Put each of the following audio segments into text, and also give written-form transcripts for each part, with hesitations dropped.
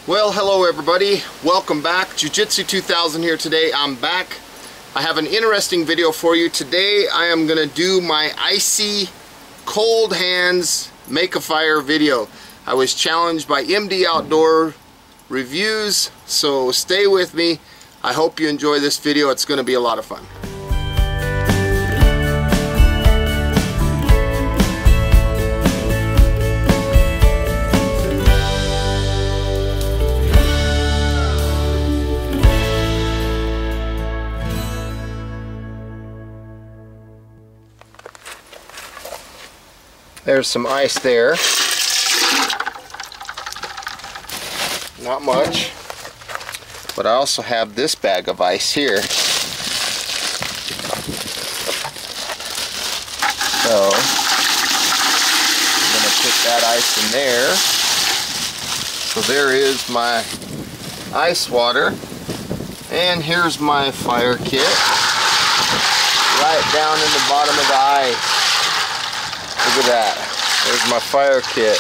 Well, hello everybody. Welcome back. Jiu-Jitsu 2000 here today. I'm back. I have an interesting video for you. Today I am going to do my icy cold hands make a fire video. I was challenged by MD Outdoor Reviews, so stay with me. I hope you enjoy this video. It's going to be a lot of fun. There's some ice there. Not much. But I also have this bag of ice here. So I'm going to put that ice in there. So there is my ice water. And here's my fire kit. Right down in the bottom of the ice. Look at that. There's my fire kit.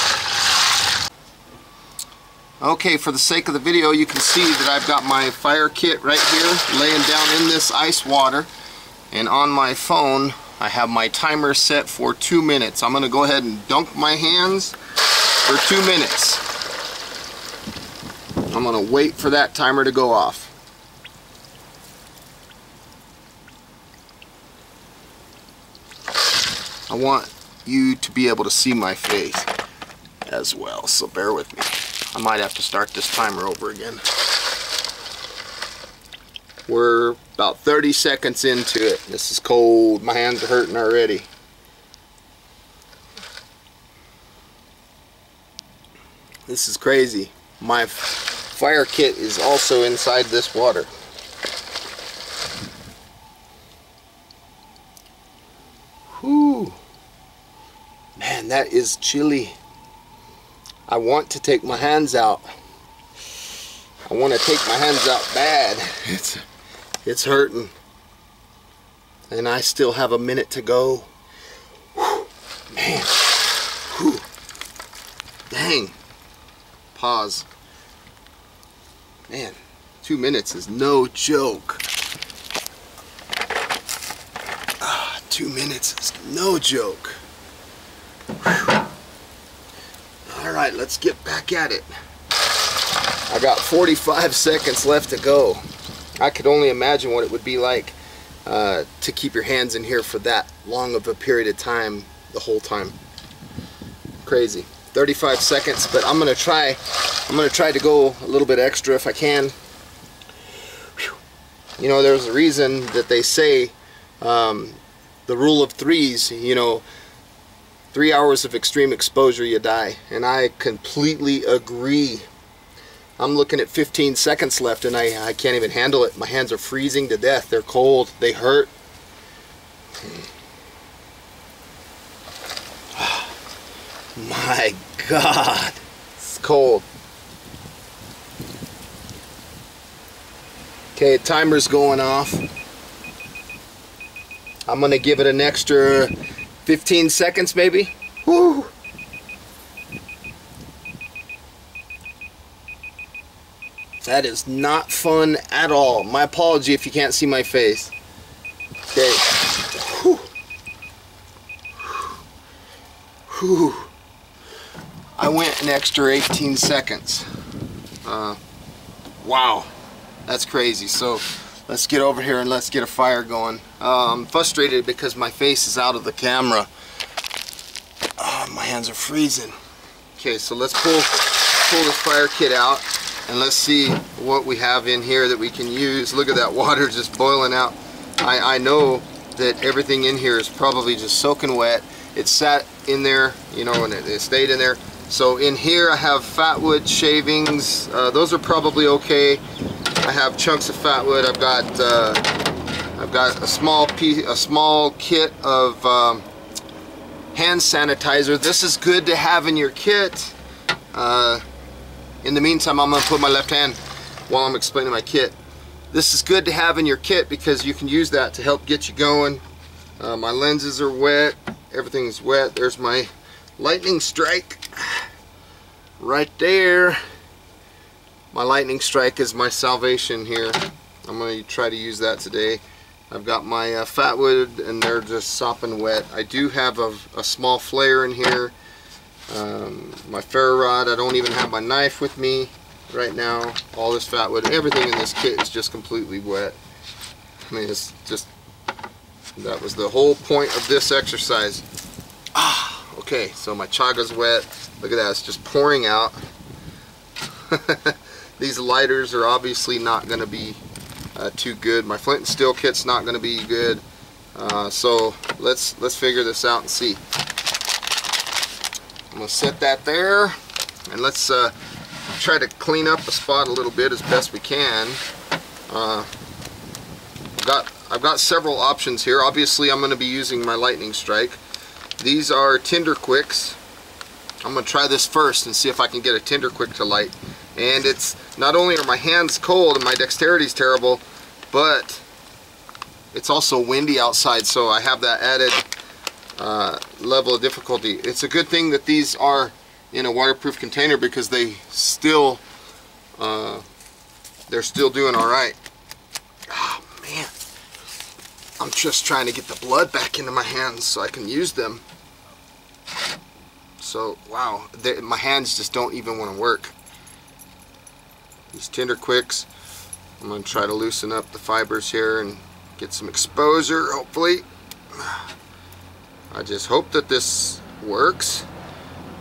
Okay, for the sake of the video, you can see that I've got my fire kit right here laying down in this ice water. And on my phone, I have my timer set for 2 minutes. I'm going to go ahead and dunk my hands for 2 minutes. I'm going to wait for that timer to go off. I want you to be able to see my face as well, so bear with me. I might have to start this timer over again. We're about 30 seconds into it. This is cold. My hands are hurting already. This is crazy. My fire kit is also inside this water. Whew. Man, that is chilly. I want to take my hands out. I want to take my hands out bad. It's hurting. And I still have a minute to go. Whew. Man. Whew. Dang. Pause. Man, 2 minutes is no joke. 2 minutes is no joke. Whew. Alright, let's get back at it. I got 45 seconds left to go. I could only imagine what it would be like to keep your hands in here for that long of a period of time, the whole time. Crazy. 35 seconds, but I'm gonna try to go a little bit extra if I can. Whew. You know, there's a reason that they say the rule of threes, you know, 3 hours of extreme exposure, you die. And I completely agree. I'm looking at 15 seconds left and I can't even handle it. My hands are freezing to death. They're cold. They hurt. My God. It's cold. Okay, timer's going off. I'm going to give it an extra 15 seconds maybe. Woo. That is not fun at all. My apology if you can't see my face. Okay. Whew. Whew. I went an extra 18 seconds. Wow. That's crazy. So let's get over here and let's get a fire going. I'm frustrated because my face is out of the camera. My hands are freezing. Okay, so let's pull this fire kit out and let's see what we have in here that we can use. Look at that water just boiling out. I know that everything in here is probably just soaking wet. It sat in there, you know, and it stayed in there. So in here I have fatwood shavings. Those are probably okay. I have chunks of fatwood. I've got a small kit of hand sanitizer. This is good to have in your kit. In the meantime, I'm going to put my left hand while I'm explaining my kit. This is good to have in your kit because you can use that to help get you going. My lenses are wet. Everything's wet. There's my lightning strike right there. My lightning strike is my salvation here. I'm going to try to use that today. I've got my Fatwood and they're just sopping wet. I do have a small flare in here. My ferro rod, I don't even have my knife with me right now. All this Fatwood, everything in this kit is just completely wet. I mean, it's just, that was the whole point of this exercise. Okay, so my chaga's wet. Look at that, it's just pouring out. These lighters are obviously not going to be too good. My flint and steel kit's not going to be good. So let's figure this out and see. I'm going to set that there, and let's try to clean up the spot a little bit as best we can. I've got several options here. Obviously I'm going to be using my lightning strike. These are Tinder Quicks. I'm going to try this first and see if I can get a Tinder Quick to light. And it's not only are my hands cold and my dexterity is terrible, but it's also windy outside, so I have that added level of difficulty. It's a good thing that these are in a waterproof container because they still they're still doing all right. Oh man, I'm just trying to get the blood back into my hands so I can use them. So wow, my hands just don't even want to work. These Tinder Quicks, I'm going to try to loosen up the fibers here and get some exposure, hopefully. I just hope that this works.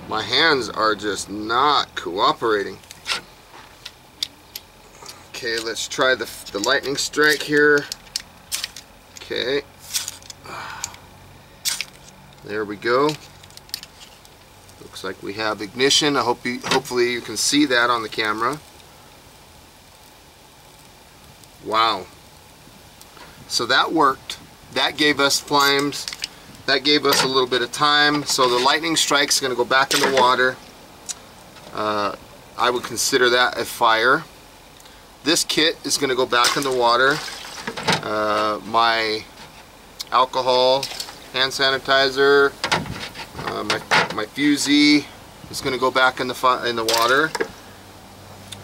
My hands are just not cooperating. Okay, let's try the lightning strike here. Okay. There we go. Looks like we have ignition. Hopefully you can see that on the camera. Wow. So that worked. That gave us flames. That gave us a little bit of time. So the lightning strike's going to go back in the water. I would consider that a fire. This kit is going to go back in the water. My alcohol, hand sanitizer, my Fusee is going to go back in the water.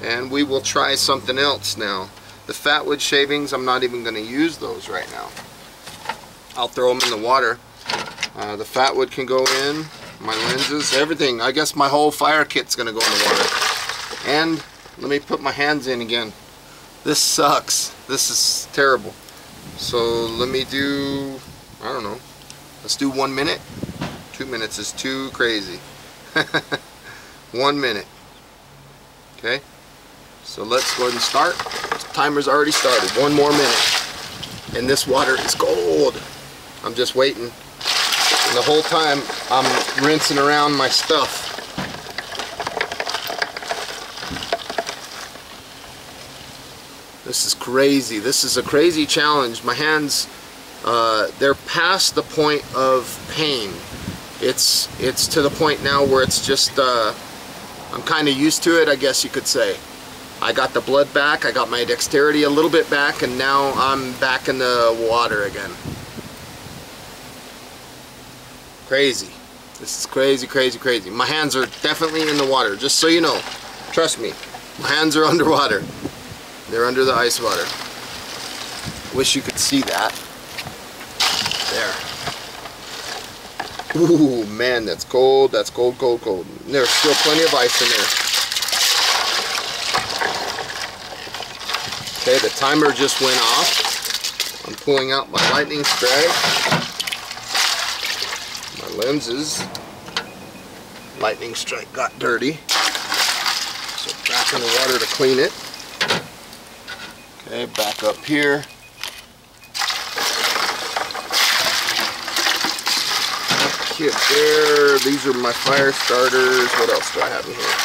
And we will try something else now. The Fatwood shavings, I'm not even going to use those right now. I'll throw them in the water. The Fatwood can go in, my lenses, everything. I guess my whole fire kit's going to go in the water. And let me put my hands in again. This sucks. This is terrible. So let me do, I don't know, let's do 1 minute. 2 minutes is too crazy. 1 minute. Okay. So let's go ahead and start. The timer's already started. 1 more minute. And this water is cold. I'm just waiting. And the whole time I'm rinsing around my stuff. This is crazy. This is a crazy challenge. My hands, they're past the point of pain. It's to the point now where it's just, I'm kind of used to it, I guess you could say. I got the blood back, I got my dexterity a little bit back, and now I'm back in the water again. Crazy. This is crazy, crazy, crazy. My hands are definitely in the water, just so you know. Trust me, my hands are underwater. They're under the ice water. Wish you could see that. There. Ooh, man, that's cold. That's cold, cold, cold. There's still plenty of ice in there. Okay, the timer just went off. I'm pulling out my lightning strike. My lenses. Lightning strike got dirty. So back in the water to clean it. Okay, back up here. Kit there. These are my fire starters. What else do I have in here?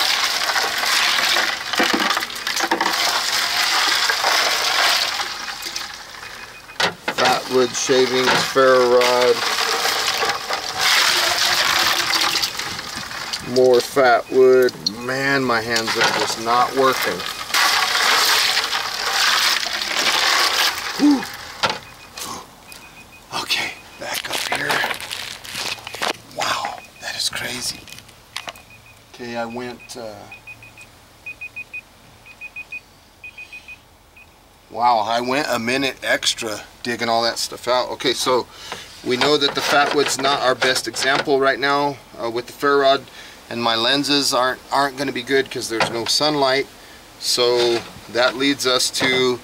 Fatwood shavings, ferro rod. More Fatwood. Man, my hands are just not working. Whew. Okay, back up here. Wow, that is crazy. Okay, I went Wow, I went a minute extra digging all that stuff out. Okay, so we know that the fat wood's not our best example right now with the ferro rod, and my lenses aren't going to be good because there's no sunlight. So that leads us to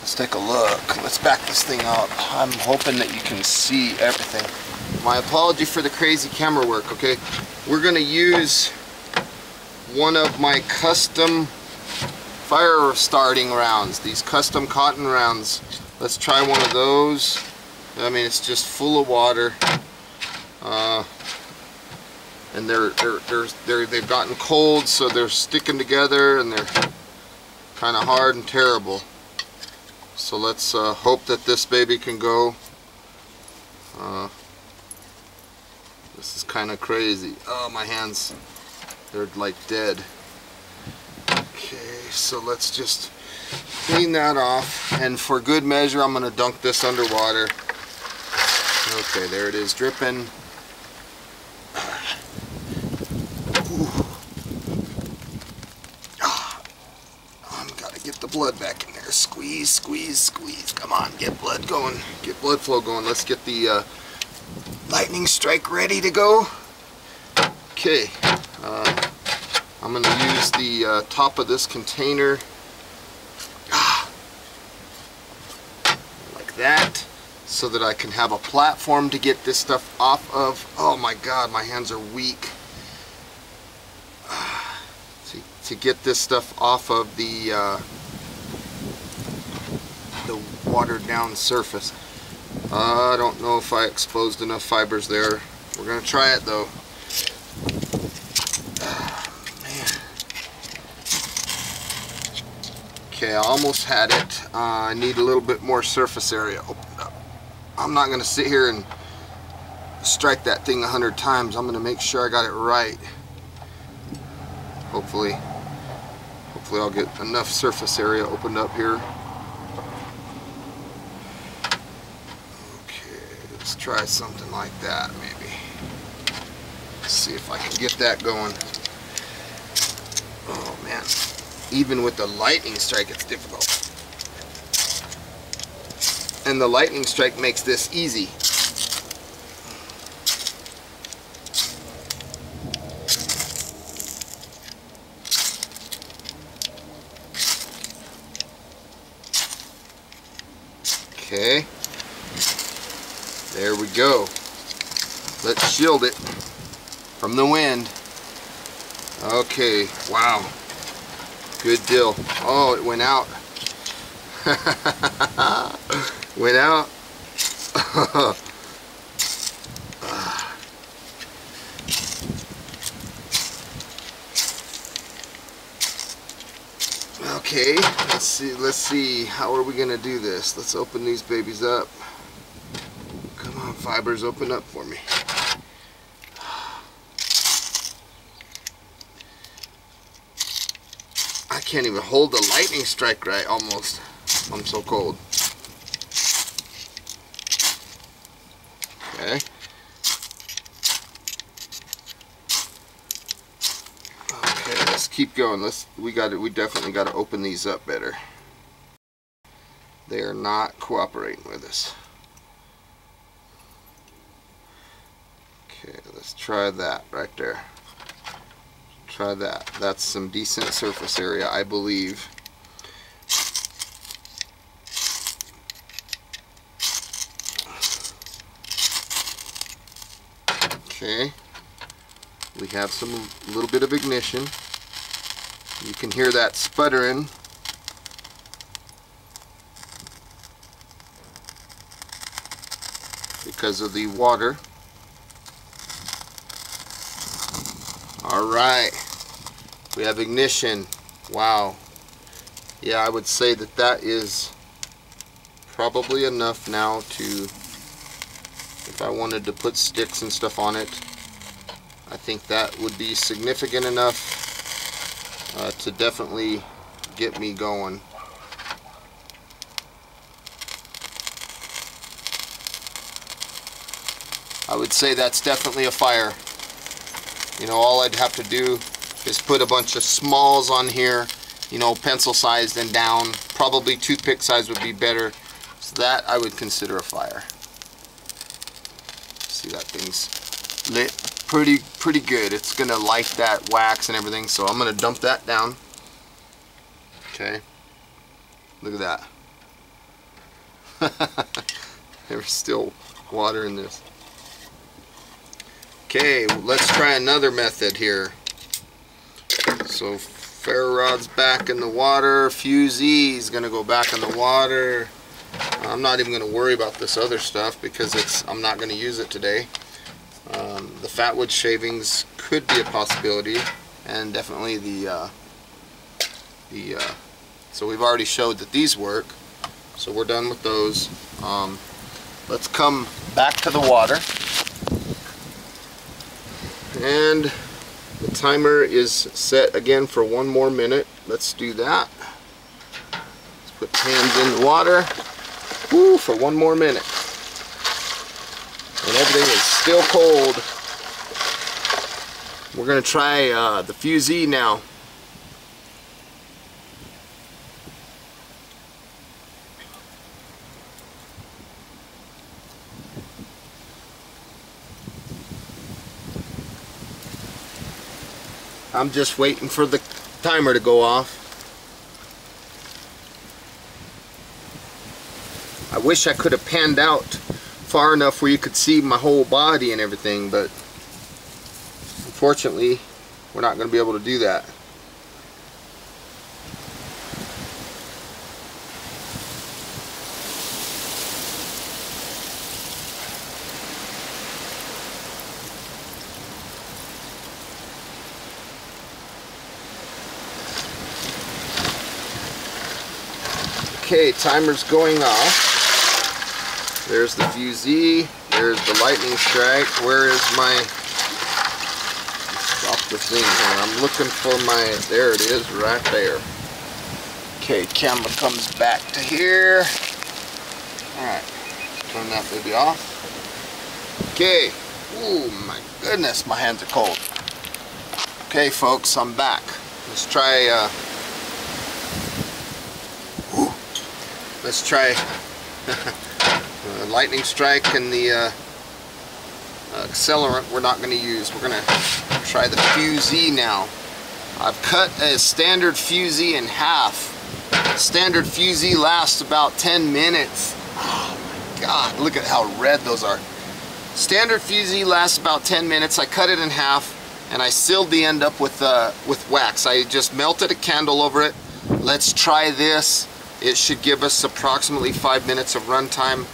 let's take a look. Let's back this thing up. I'm hoping that you can see everything. My apology for the crazy camera work. Okay, we're going to use one of my custom fire starting rounds, these custom cotton rounds. Let's try one of those. I mean, it's just full of water, and they've gotten cold, so they're sticking together, and they're kind of hard and terrible. So let's hope that this baby can go. This is kind of crazy. Oh, my hands, they're like dead. Okay, so let's just clean that off, and for good measure I'm going to dunk this underwater. Okay, there it is, dripping. Gotta get the blood back in there. Squeeze, squeeze, squeeze. Come on, get blood going. Get blood flow going. Let's get the lightning strike ready to go. Okay, I'm going to use the top of this container like that, so that I can have a platform to get this stuff off of. Oh my God, my hands are weak. To get this stuff off of the watered down surface. I don't know if I exposed enough fibers there. We're going to try it though. Okay, I almost had it. I need a little bit more surface area opened up. I'm not going to sit here and strike that thing 100 times. I'm going to make sure I got it right. Hopefully I'll get enough surface area opened up here. Okay, let's try something like that maybe. Let's see if I can get that going. Oh man. Even with the lightning strike, it's difficult. And the lightning strike makes this easy. Okay. There we go. Let's shield it from the wind. Okay, wow. Good deal. Oh, it went out. Went out. Okay, let's see. How are we gonna do this? Let's open these babies up. Come on, fibers, open up for me. I can't even hold the lightning strike right, almost. I'm so cold. Okay. Okay, let's keep going. We definitely got to open these up better. They are not cooperating with us. Okay, let's try that right there. Try that. That's some decent surface area, I believe. Okay. We have some little bit of ignition. You can hear that sputtering. Because of the water. Alright, we have ignition. Wow. Yeah, I would say that that is probably enough now to, if I wanted to put sticks and stuff on it, I think that would be significant enough to definitely get me going. I would say that's definitely a fire. You know, all I'd have to do is put a bunch of smalls on here you know, pencil sized and down. Probably toothpick size would be better. So that I would consider a fire. See, that thing's lit pretty good. It's gonna light that wax and everything, so I'm gonna dump that down. Okay, look at that. There's still water in this. Okay, let's try another method here. So ferro rod's back in the water, Fuse E is gonna go back in the water. I'm not even gonna worry about this other stuff because I'm not gonna use it today. The fatwood shavings could be a possibility, and definitely so we've already showed that these work, so we're done with those. Let's come back to the water, and the timer is set again for 1 more minute. Let's do that. Let's put hands in the water. Woo, for 1 more minute. And everything is still cold. We're going to try the Fuse E now. I'm just waiting for the timer to go off. I wish I could have panned out far enough where you could see my whole body and everything, but unfortunately we're not going to be able to do that. Okay, timer's going off. There's the Fuse E. There's the lightning strike. Where is my... Stop the thing here. I'm looking for my... There it is, right there. Okay, camera comes back to here. Alright, turn that baby off. Okay. Ooh, my goodness, my hands are cold. Okay, folks, I'm back. Let's try... Let's try lightning strike and the accelerant we're not going to use. We're going to try the Fuse E now. I've cut a standard Fuse E in half. Standard Fuse E lasts about 10 minutes. Oh my God, look at how red those are. Standard Fuse E lasts about 10 minutes. I cut it in half and I sealed the end up with wax. I just melted a candle over it. Let's try this. It should give us approximately 5 minutes of run time.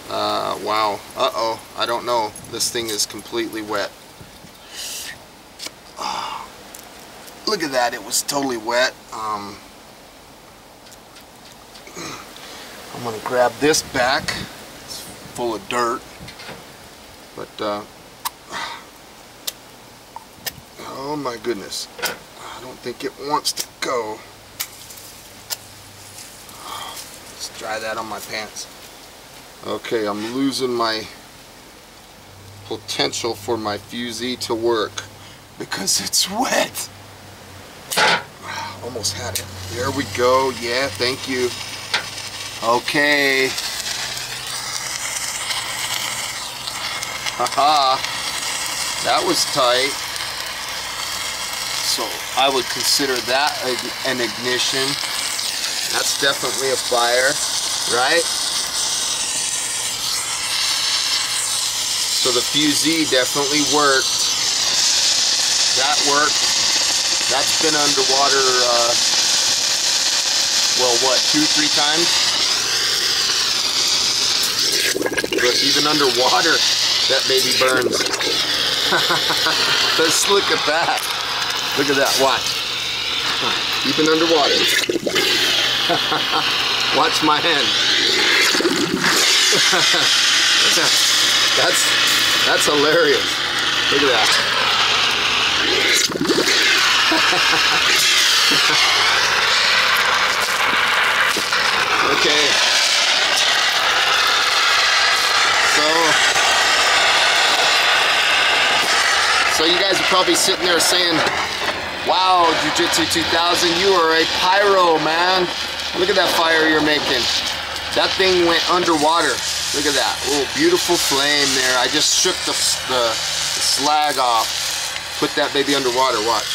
Wow. Uh-oh. I don't know. This thing is completely wet. Oh, look at that. It was totally wet. I'm going to grab this back. It's full of dirt. But, oh my goodness. I don't think it wants to go. Let's dry that on my pants. Okay, I'm losing my potential for my Fuse E to work because it's wet. Almost had it. There we go. Yeah, thank you. Okay. Haha. That was tight. So I would consider that an ignition. That's definitely a fire, right? So the Fuse E definitely worked. That worked. That's been underwater, well, what, 2-3 times? But even underwater, that baby burns. Let's look at that. Look at that, watch. Even underwater. Watch my hand. That's hilarious. Look at that. Okay. So you guys are probably sitting there saying, Wow, Jiu-Jitsu 2000, you are a pyro, man. Look at that fire you're making. That thing went underwater. Look at that. Oh, beautiful flame there. I just shook the slag off. Put that baby underwater, watch.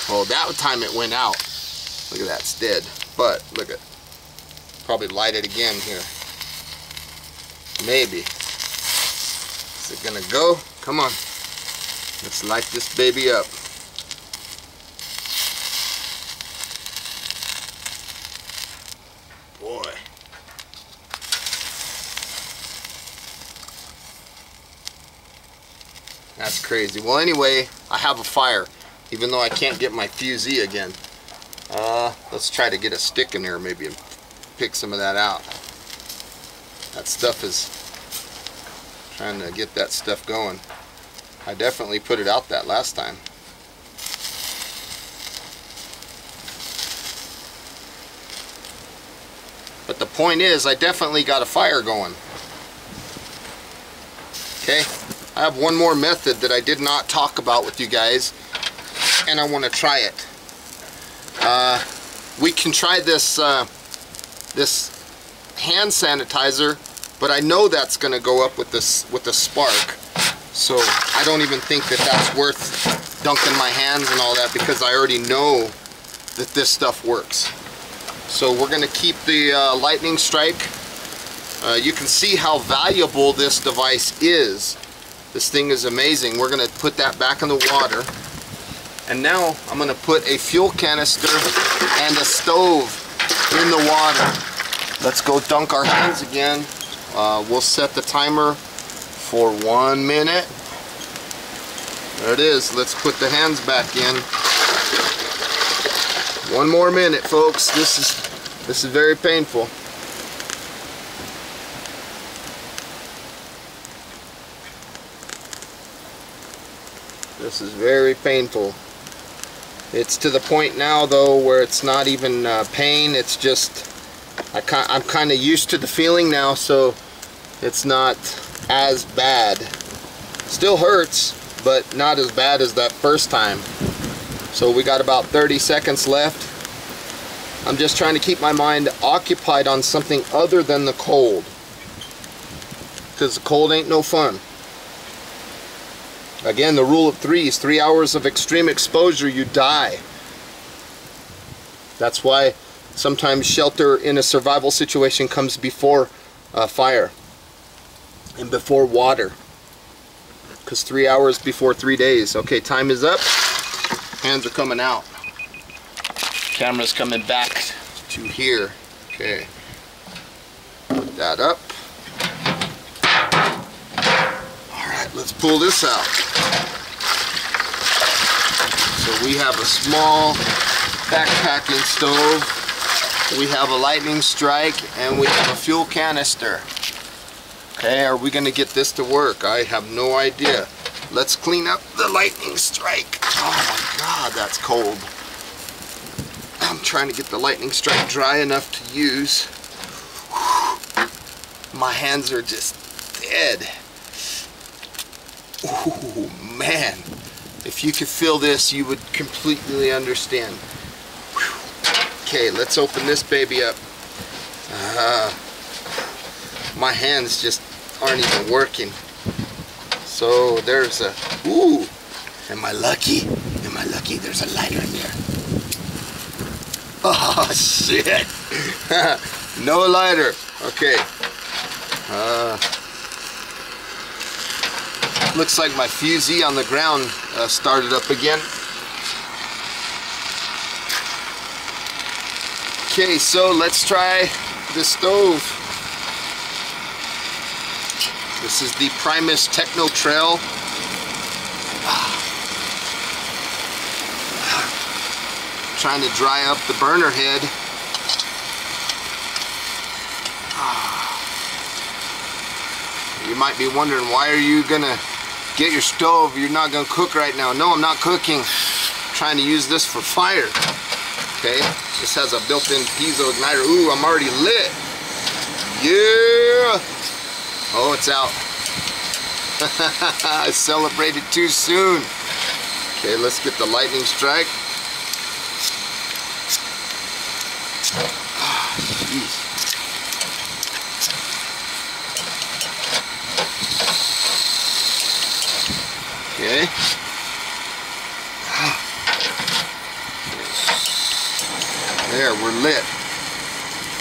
Oh, that time it went out. Look at that, it's dead. But, look at, probably light it again here. Maybe. Is it gonna go? Come on. Let's light this baby up. Boy. That's crazy. Well, anyway, I have a fire, even though I can't get my fusee again. Let's try to get a stick in there maybe and pick some of that out. That stuff is trying to get that stuff going. I definitely put it out that last time. But the point is, I definitely got a fire going. Okay, I have one more method that I did not talk about with you guys, and I want to try it. We can try this this hand sanitizer, but I know that's going to go up with this with the spark. So I don't even think that that's worth dunking my hands and all that, because I already know that this stuff works. So we're going to keep the lightning strike. You can see how valuable this device is. This thing is amazing. We're going to put that back in the water. And now I'm going to put a fuel canister and a stove in the water. Let's go dunk our hands again. We'll set the timer for 1 minute. There it is. Let's put the hands back in. 1 more minute, folks. This is very painful. This is very painful. It's to the point now, though, where it's not even pain. It's just I'm kind of used to the feeling now, so it's not as bad. Still hurts, but not as bad as that first time. So we got about 30 seconds left. I'm just trying to keep my mind occupied on something other than the cold, because the cold ain't no fun. Again, the rule of threes: 3 hours of extreme exposure, you die. That's why sometimes shelter in a survival situation comes before fire and before water, because 3 hours before 3 days. Okay, time is up. Hands are coming out. Camera's coming back to here. Okay, put that up. Alright, let's pull this out. So we have a small backpacking stove, we have a lightning strike, and we have a fuel canister. Okay, are we going to get this to work? I have no idea. Let's clean up the lightning strike. Oh my God, that's cold. I'm trying to get the lightning strike dry enough to use. My hands are just dead. Oh man, if you could feel this, you would completely understand. Okay, let's open this baby up. My hands just aren't even working. So there's a, ooh, am I lucky? Am I lucky? There's a lighter in there. Oh shit. No lighter. Okay. Looks like my fusee on the ground started up again. Okay, so let's try the stove. This is the Primus Techno Trail. Trying to dry up the burner head. You might be wondering, why are you gonna get your stove? You're not gonna cook right now. No, I'm not cooking. I'm trying to use this for fire. Okay, this has a built-in piezo igniter. Ooh, I'm already lit. Yeah. Oh, it's out. I celebrated too soon. Okay, let's get the lightning strike. Jeez. Okay. There, we're lit.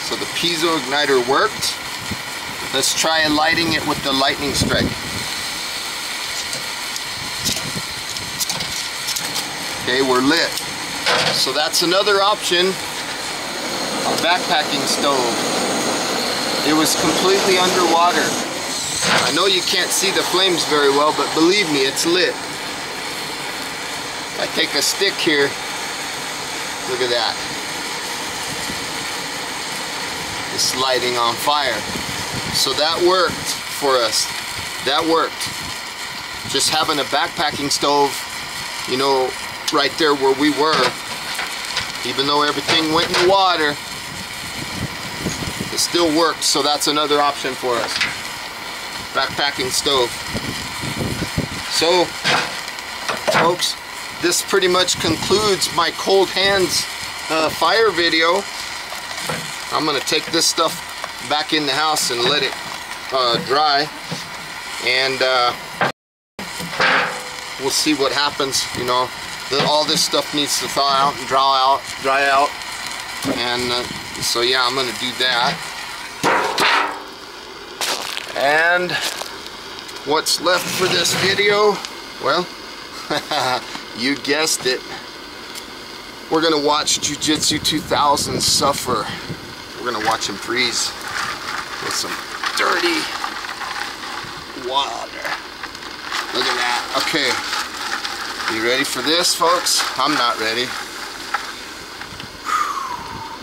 So the piezo igniter worked. Let's try lighting it with the lightning strike. Okay, we're lit. So that's another option. A backpacking stove. It was completely underwater. I know you can't see the flames very well, but believe me, it's lit. I take a stick here. Look at that. It's lighting on fire. So that worked for us. That worked. Just having a backpacking stove, you know, right there where we were, even though everything went in the water, it still worked. So that's another option for us. Backpacking stove. So, folks, this pretty much concludes my cold hands fire video. I'm gonna take this stuff back in the house and let it dry, and we'll see what happens. You know, all this stuff needs to thaw out and dry out, and so yeah, I'm gonna do that. And what's left for this video? Well, you guessed it. We're gonna watch Jiu-Jitsu 2000 suffer. We're gonna watch him freeze with some dirty water. Look at that. Okay, you ready for this, folks? I'm not ready.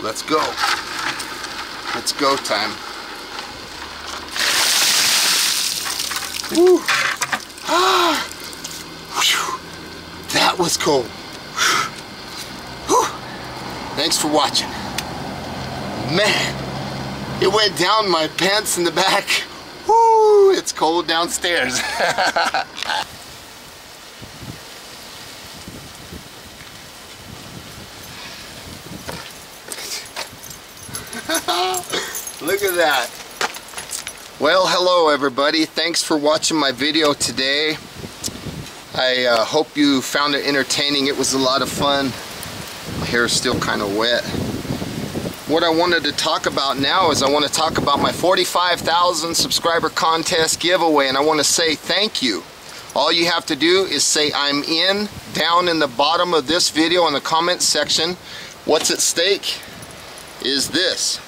Let's go. It's go time. Woo. Ah. That was cold. Whew. Thanks for watching. Man, it went down my pants in the back. Woo, it's cold downstairs. Look at that. Well, hello everybody. Thanks for watching my video today. I hope you found it entertaining. It was a lot of fun. My hair is still kind of wet. What I wanted to talk about now is I want to talk about my 45,000 subscriber contest giveaway, and I want to say thank you. All you have to do is say I'm in down in the bottom of this video in the comment section. What's at stake is this.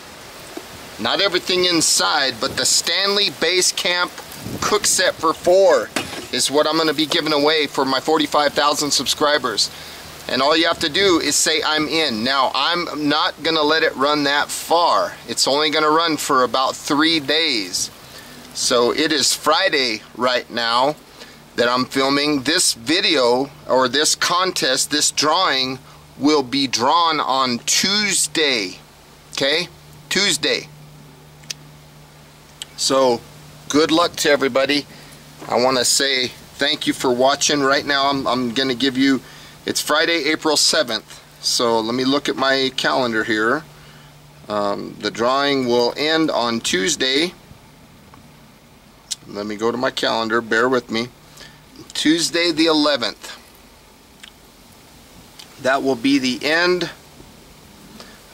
Not everything inside, but the Stanley Base Camp cook set for 4 is what I'm going to be giving away for my 45,000 subscribers. And all you have to do is say I'm in. Now, I'm not going to let it run that far. It's only going to run for about 3 days. So it is Friday right now that I'm filming. This video, or this contest, this drawing, will be drawn on Tuesday. Okay? Tuesday. So, good luck to everybody. I want to say thank you for watching. Right now I'm going to give you, it's Friday, April 7th. So let me look at my calendar here. The drawing will end on Tuesday. Let me go to my calendar, bear with me. Tuesday the 11th. That will be the end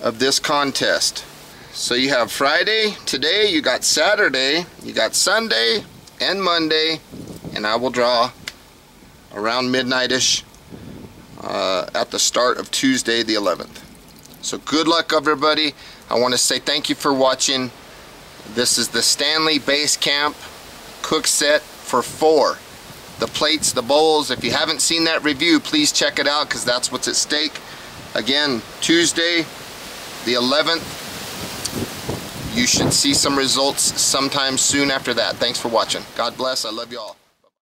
of this contest. So you have Friday, today, you got Saturday, you got Sunday and Monday, and I will draw around midnight-ish at the start of Tuesday the 11th. So good luck everybody. I want to say thank you for watching. This is the Stanley Base Camp cook set for 4. The plates, the bowls. If you haven't seen that review, please check it out because that's what's at stake. Again, Tuesday the 11th. You should see some results sometime soon after that. Thanks for watching. God bless. I love you all.